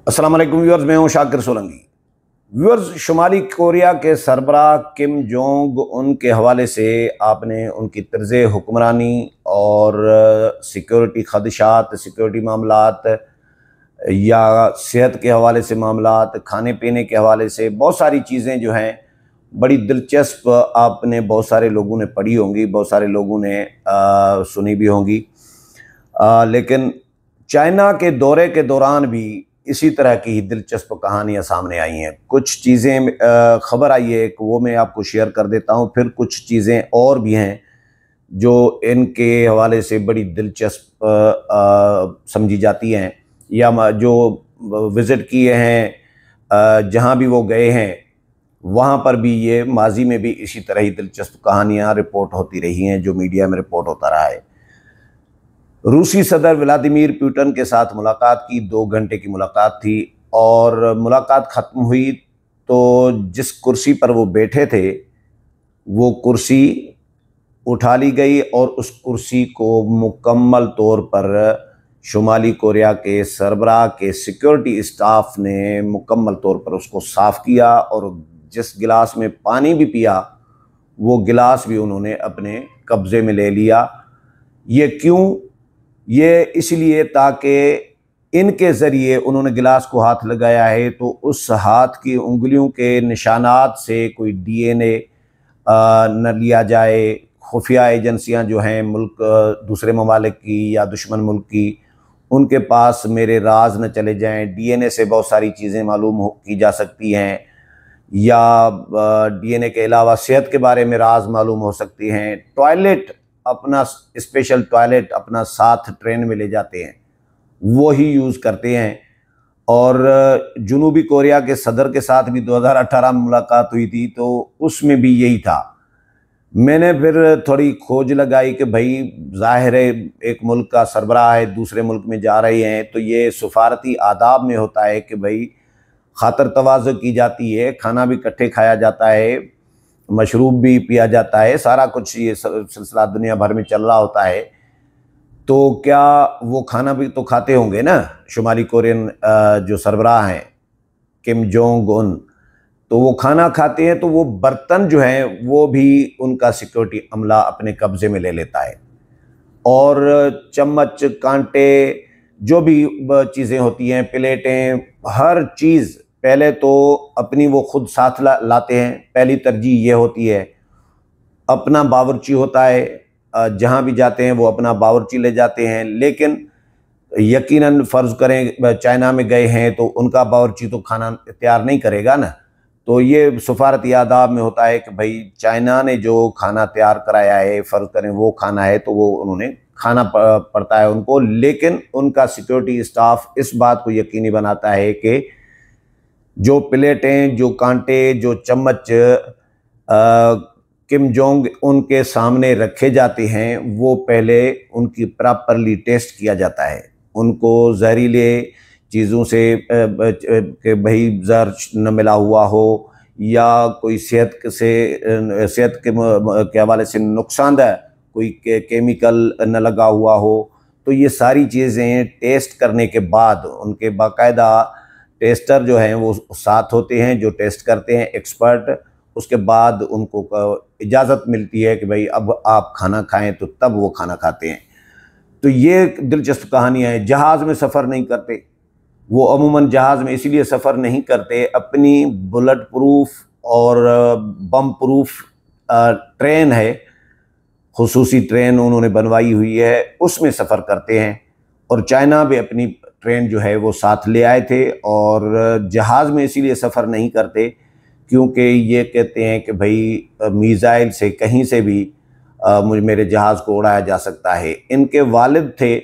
अस्सलाम वालेकुम व्यूअर्स, मैं हूं शाकिर सोलंकी। व्यूअर्स, शुमाली कोरिया के सरबराह किम जोंग उन के हवाले से आपने उनकी तर्ज़ हुक्मरानी और सिक्योरिटी खदशात, सिक्योरिटी मामलात या सेहत के हवाले से मामलात, खाने पीने के हवाले से बहुत सारी चीज़ें जो हैं बड़ी दिलचस्प आपने बहुत सारे लोगों ने पढ़ी होंगी, बहुत सारे लोगों ने सुनी भी होंगी। लेकिन चाइना के दौरे के दौरान भी इसी तरह की दिलचस्प कहानियां सामने आई हैं। कुछ चीज़ें खबर आई है, वो मैं आपको शेयर कर देता हूं। फिर कुछ चीज़ें और भी हैं जो इनके हवाले से बड़ी दिलचस्प समझी जाती हैं या जो विज़िट किए हैं, जहां भी वो गए हैं वहाँ पर भी ये माजी में भी इसी तरह ही दिलचस्प कहानियाँ रिपोर्ट होती रही हैं, जो मीडिया में रिपोर्ट होता रहा है। रूसी सदर व्लादिमीर पुतिन के साथ मुलाकात की, 2 घंटे की मुलाकात थी और मुलाकात ख़त्म हुई तो जिस कुर्सी पर वो बैठे थे वो कुर्सी उठा ली गई और उस कुर्सी को मुकम्मल तौर पर शुमाली कोरिया के सरबराह के सिक्योरिटी स्टाफ ने मुकम्मल तौर पर उसको साफ़ किया और जिस गिलास में पानी भी पिया वो गिलास भी उन्होंने अपने कब्ज़े में ले लिया। ये क्यों? ये इसलिए ताकि इनके ज़रिए उन्होंने गिलास को हाथ लगाया है तो उस हाथ की उंगलियों के निशानात से कोई डीएनए न लिया जाए। खुफिया एजेंसियां जो हैं मुल्क दूसरे ममालिक की या दुश्मन मुल्क की, उनके पास मेरे राज न चले जाएं। डीएनए से बहुत सारी चीज़ें मालूम की जा सकती हैं या डीएनए के अलावा सेहत के बारे में राज मालूम हो सकती हैं। टॉयलेट, अपना स्पेशल टॉयलेट अपना साथ ट्रेन में ले जाते हैं, वो ही यूज़ करते हैं। और जनूबी कोरिया के सदर के साथ भी 2018 में मुलाकात हुई थी तो उसमें भी यही था। मैंने फिर थोड़ी खोज लगाई कि भाई ज़ाहिर है एक मुल्क का सरबराह है, दूसरे मुल्क में जा रहे हैं तो ये सफारती आदाब में होता है कि भाई खातर तवाज़ु की जाती है, खाना भी इकट्ठे खाया जाता है, मशरूब भी पिया जाता है, सारा कुछ ये सिलसिला दुनिया भर में चल रहा होता है। तो क्या वो खाना भी तो खाते होंगे ना शुमाली कोरियन जो सरबराह हैं किम जोंग उन, तो वो खाना खाते हैं तो वो बर्तन जो हैं वो भी उनका सिक्योरिटी अमला अपने कब्ज़े में ले लेता है और चम्मच, कांटे, जो भी चीज़ें होती हैं, प्लेटें, हर चीज़ पहले तो अपनी वो खुद साथ लाते हैं। पहली तरजीह ये होती है। अपना बावर्ची होता है, जहाँ भी जाते हैं वो अपना बावर्ची ले जाते हैं, लेकिन यकीनन फ़र्ज़ करें चाइना में गए हैं तो उनका बावर्ची तो खाना तैयार नहीं करेगा ना। तो ये सफारती आदाब में होता है कि भाई चाइना ने जो खाना तैयार कराया है, फ़र्ज़ करें वो खाना है तो वो उन्होंने खाना पड़ता है उनको। लेकिन उनका सिक्योरिटी स्टाफ इस बात को यकीनी बनाता है कि जो प्लेटें, जो कांटे, जो चम्मच किम जोंग उनके सामने रखे जाते हैं वो पहले उनकी प्रॉपरली टेस्ट किया जाता है। उनको जहरीले चीज़ों से कि भाई जहर न मिला हुआ हो या कोई सेहत के हवाले से नुकसानदेह कोई केमिकल न लगा हुआ हो, तो ये सारी चीज़ें टेस्ट करने के बाद उनके बाकायदा टेस्टर जो हैं वो साथ होते हैं जो टेस्ट करते हैं, एक्सपर्ट। उसके बाद उनको इजाज़त मिलती है कि भाई अब आप खाना खाएं, तो तब वो खाना खाते हैं। तो ये दिलचस्प कहानियाँ हैं। जहाज़ में सफ़र नहीं करते वो, अमूमन जहाज़ में इसलिए सफ़र नहीं करते, अपनी बुलेट प्रूफ और बम प्रूफ ट्रेन है, खुसूसी ट्रेन उन्होंने बनवाई हुई है, उसमें सफ़र करते हैं। और चाइना भी अपनी ट्रेन जो है वो साथ ले आए थे और जहाज़ में इसीलिए सफ़र नहीं करते क्योंकि ये कहते हैं कि भाई मीज़ाइल से कहीं से भी मेरे जहाज़ को उड़ाया जा सकता है। इनके वालिद थे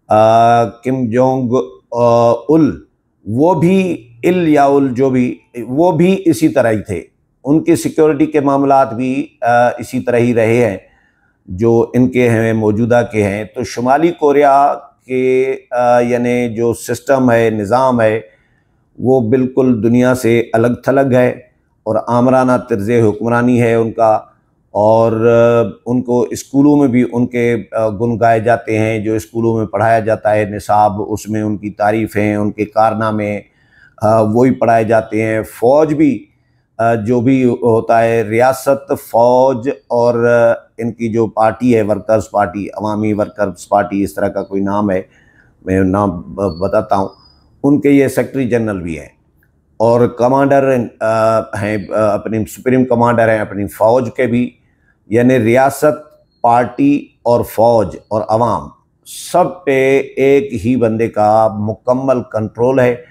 किम जोंग उल, वो भी इल या उल जो भी, वो भी इसी तरह ही थे। उनकी सिक्योरिटी के मामलात भी इसी तरह ही रहे हैं जो इनके हैं, मौजूदा के हैं। तो शुमाली कोरिया के यानी जो सिस्टम है, निज़ाम है, वो बिल्कुल दुनिया से अलग थलग है और आमराना तर्ज़ हुक्मरानी है उनका। और उनको स्कूलों में भी उनके गुण गाए जाते हैं, जो स्कूलों में पढ़ाया जाता है निसाब, उसमें उनकी तारीफ़ें, उनके कारनामे, वही पढ़ाए जाते हैं। फ़ौज भी जो भी होता है, रियासत फ़ौज और इनकी जो पार्टी है, वर्कर्स पार्टी, अवामी वर्कर्स पार्टी, इस तरह का कोई नाम है, मैं नाम बताता हूँ, उनके ये सेक्रेटरी जनरल भी हैं और कमांडर हैं, अपनी सुप्रीम कमांडर हैं अपनी फ़ौज के भी। यानी रियासत, पार्टी और फ़ौज और अवाम सब पे एक ही बंदे का मुकम्मल कंट्रोल है।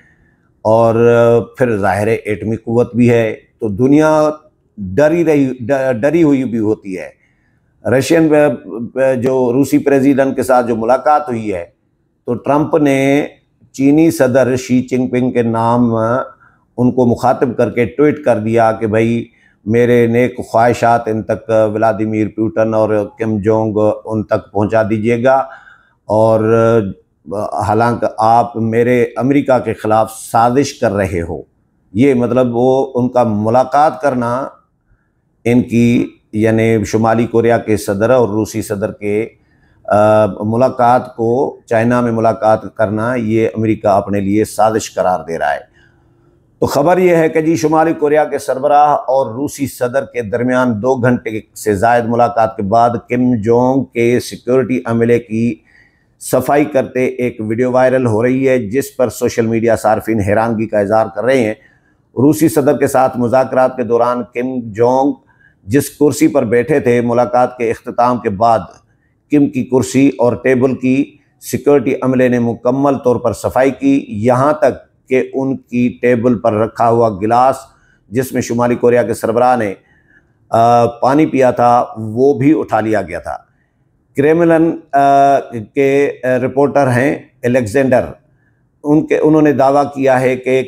और फिर ज़ाहिर है एटमी क़ुव्वत भी है, तो दुनिया डरी हुई भी होती है। रशियन जो रूसी प्रेसिडेंट के साथ जो मुलाकात हुई है, तो ट्रंप ने चीनी सदर शी जिनपिंग के नाम उनको मुखातिब करके ट्वीट कर दिया कि भाई मेरे नेक ख्वाहिशात इन तक व्लादिमीर पुतिन और किम जोंग उन तक पहुंचा दीजिएगा, और हालांकि आप मेरे अमेरिका के ख़िलाफ़ साजिश कर रहे हो। ये मतलब वो उनका मुलाकात करना, इनकी यानी शुमाली कोरिया के सदर और रूसी सदर के मुलाकात को, चाइना में मुलाकात करना, ये अमेरिका अपने लिए साजिश करार दे रहा है। तो ख़बर यह है कि जी शुमाली कोरिया के सरबराह और रूसी सदर के दरमियान 2 घंटे से ज़ायद मुलाकात के बाद किम जोंग के सिक्योरिटी अमले की सफाई करते एक वीडियो वायरल हो रही है, जिस पर सोशल मीडिया सार्फिन हैरानगी का इज़हार कर रहे हैं। रूसी सदर के साथ मुज़ाकरात के दौरान किम जोंग जिस कुर्सी पर बैठे थे, मुलाकात के इख्तिताम के बाद किम की कुर्सी और टेबल की सिक्योरिटी अमले ने मुकम्मल तौर पर सफाई की। यहाँ तक कि उनकी टेबल पर रखा हुआ गिलास जिसमें शुमाली कोरिया के सरबराह ने पानी पिया था, वो भी उठा लिया गया था। क्रेमलिन के रिपोर्टर हैं एलेक्जेंडर, उन्होंने दावा किया है कि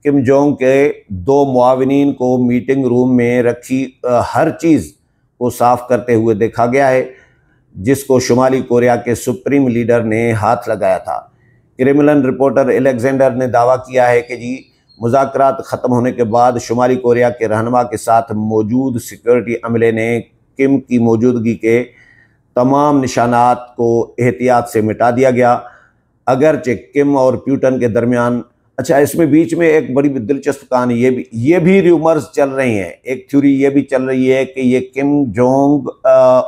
किम जोंग के 2 मुआविनीन को मीटिंग रूम में रखी हर चीज़ को साफ करते हुए देखा गया है, जिसको शुमाली कोरिया के सुप्रीम लीडर ने हाथ लगाया था। क्रेमलिन रिपोर्टर एलेक्जेंडर ने दावा किया है कि जी मुज़ाकरात ख़त्म होने के बाद शुमाली कोरिया के रहनुमा के साथ मौजूद सिक्योरिटी अमले ने किम की मौजूदगी के तमाम निशानात को एहतियात से मिटा दिया गया। अगरचे किम और पुतिन के दरमियान, अच्छा इसमें बीच में एक बड़ी दिलचस्प कहानी ये भी र्यूमर्स चल रही हैं। एक थ्योरी ये भी चल रही है कि ये किम जोंग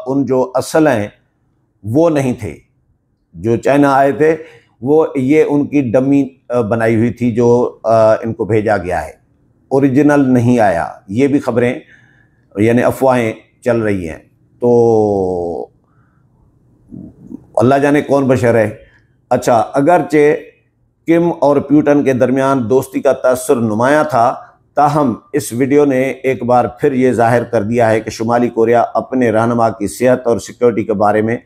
उन जो असल हैं वो नहीं थे, जो चाइना आए थे, वो ये उनकी डमी बनाई हुई थी जो इनको भेजा गया है, ओरिजिनल नहीं आया। ये भी खबरें यानी अफवाहें चल रही हैं। तो अल्लाह जाने कौन बशर है। अच्छा, अगरचे किम और पुतिन के दरमियान दोस्ती का तअस्सुर नुमाया था, ताहम इस वीडियो ने एक बार फिर ये जाहिर कर दिया है कि शुमाली कोरिया अपने रहनुमा की सेहत और सिक्योरिटी के बारे में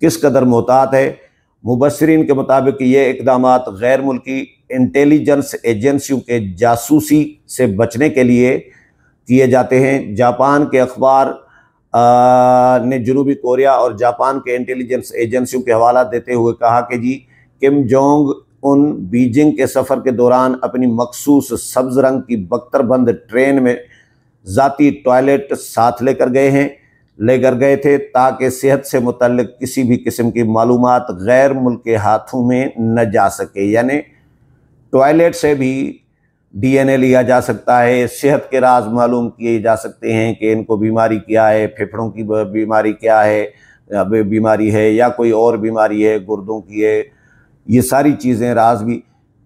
किस कदर मोहतात है। मुबस्सिरीन के मुताबिक ये इक़दामात गैर मुल्की इंटेलिजेंस एजेंसियों के जासूसी से बचने के लिए किए जाते हैं। जापान के अखबार ने जनूबी कोरिया और जापान के इंटेलिजेंस एजेंसियों के हवाला देते हुए कहा कि जी किम जोंग उन बीजिंग के सफ़र के दौरान अपनी मखसूस सब्ज़ रंग की बख्तरबंद ट्रेन में ज़ाती टॉयलेट साथ लेकर गए थे ताकि सेहत से मुतल्लिक किसी भी किस्म की मालूमात गैर मुल्क के हाथों में न जा सके। यानी टॉयलेट से भी DNA लिया जा सकता है, सेहत के राज मालूम किए जा सकते हैं कि इनको बीमारी क्या है, फेफड़ों की बीमारी क्या है, बीमारी है या कोई और बीमारी है, गुर्दों की है, ये सारी चीज़ें राज भी।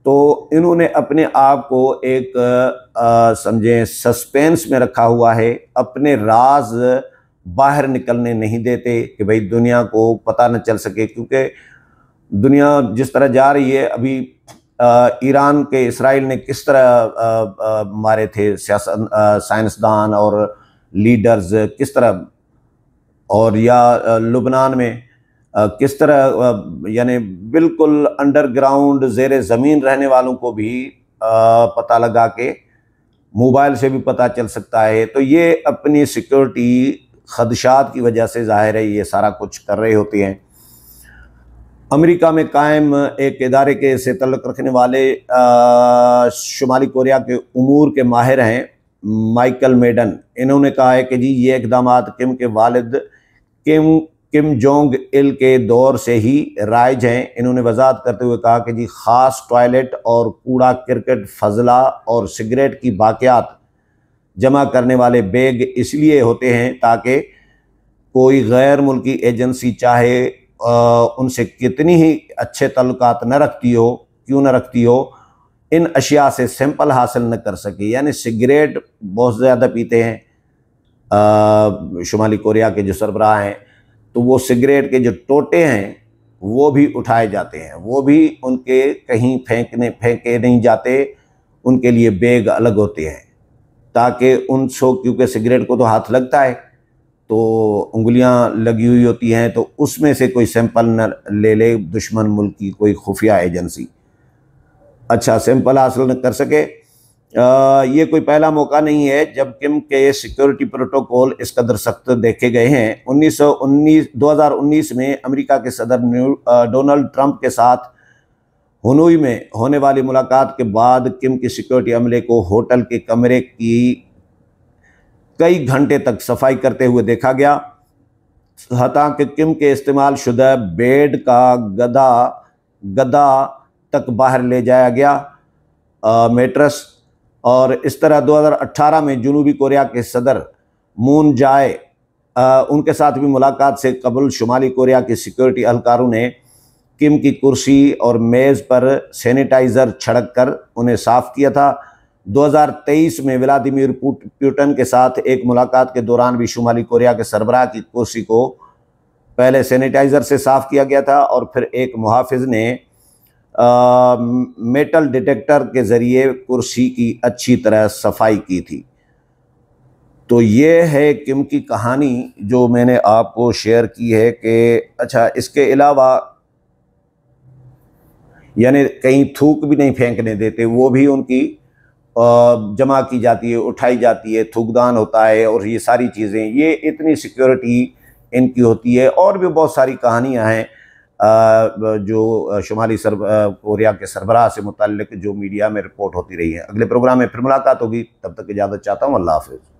तो इन्होंने अपने आप को एक समझें सस्पेंस में रखा हुआ है, अपने राज बाहर निकलने नहीं देते कि भाई दुनिया को पता न चल सके, क्योंकि दुनिया जिस तरह जा रही है अभी, ईरान के इसराइल ने किस तरह मारे थे साइंसदान और लीडर्स किस तरह, और या लुबनान में किस तरह यानी बिल्कुल अंडरग्राउंड ज़ेरे ज़मीन रहने वालों को भी पता लगा के मोबाइल से भी पता चल सकता है। तो ये अपनी सिक्योरिटी खदशात की वजह से ज़ाहिर है ये सारा कुछ कर रहे होते हैं। अमेरिका में कायम एक इदारे के से तल्लुक़ रखने वाले शुमाली कोरिया के उमूर के माहिर हैं माइकल मेडन, इन्होंने कहा है कि जी ये इक़दामात किम के वालिद किम किम जोंग इल के दौर से ही राइज हैं। इन्होंने वजाहत करते हुए कहा कि जी ख़ास टॉयलेट और कूड़ा क्रिकेट फजला और सिगरेट की बाक़ियात जमा करने वाले बैग इसलिए होते हैं ताकि कोई गैर मुल्की एजेंसी चाहे उनसे कितनी ही अच्छे ताल्लुकात न रखती हो, क्यों न रखती हो, इन अशिया से सैंपल हासिल न कर सके। यानी सिगरेट बहुत ज़्यादा पीते हैं शुमाली कोरिया के जो सरबराह हैं, तो वो सिगरेट के जो टोटे हैं वो भी उठाए जाते हैं, वो भी उनके कहीं फेंके नहीं जाते, उनके लिए बैग अलग होते हैं ताकि उनसे, क्योंकि सिगरेट को तो हाथ लगता है तो उंगलियां लगी हुई होती हैं, तो उसमें से कोई सैंपल न ले ले दुश्मन मुल्क की कोई खुफिया एजेंसी, अच्छा सैंपल हासिल न कर सके। ये कोई पहला मौका नहीं है जब किम के सिक्योरिटी प्रोटोकॉल इस कदर सख्त देखे गए हैं। 2019 में अमेरिका के सदर डोनाल्ड ट्रंप के साथ हनोई में होने वाली मुलाकात के बाद किम की सिक्योरिटी अमले को होटल के कमरे की कई घंटे तक सफाई करते हुए देखा गया। हतां कि किम के इस्तेमाल शुदा बेड का गदा तक बाहर ले जाया गया, मेट्रस। और इस तरह 2018 में जनूबी कोरिया के सदर मून जाए उनके साथ भी मुलाकात से कबल शुमाली कोरिया के सिक्योरिटी एहलकारों ने किम की कुर्सी और मेज़ पर सैनिटाइज़र छिड़क कर उन्हें साफ़ किया था। 2023 में व्लादिमीर पुतिन के साथ एक मुलाकात के दौरान भी शुमाली कोरिया के सरबराह की कुर्सी को पहले सैनिटाइज़र से साफ़ किया गया था और फिर एक मुहाफिज ने मेटल डिटेक्टर के ज़रिए कुर्सी की अच्छी तरह सफाई की थी। तो ये है किम की कहानी जो मैंने आपको शेयर की है कि अच्छा इसके अलावा यानी कहीं थूक भी नहीं फेंकने देते, वो भी उनकी जमा की जाती है, उठाई जाती है, थूकदान होता है और ये सारी चीज़ें, ये इतनी सिक्योरिटी इनकी होती है। और भी बहुत सारी कहानियां हैं जो शुमाली कोरिया के सरबराह से मुताल्लिक जो मीडिया में रिपोर्ट होती रही है। अगले प्रोग्राम में फिर मुलाकात होगी, तब तक इजाज़त चाहता हूँ। अल्लाह हाफ़िज़।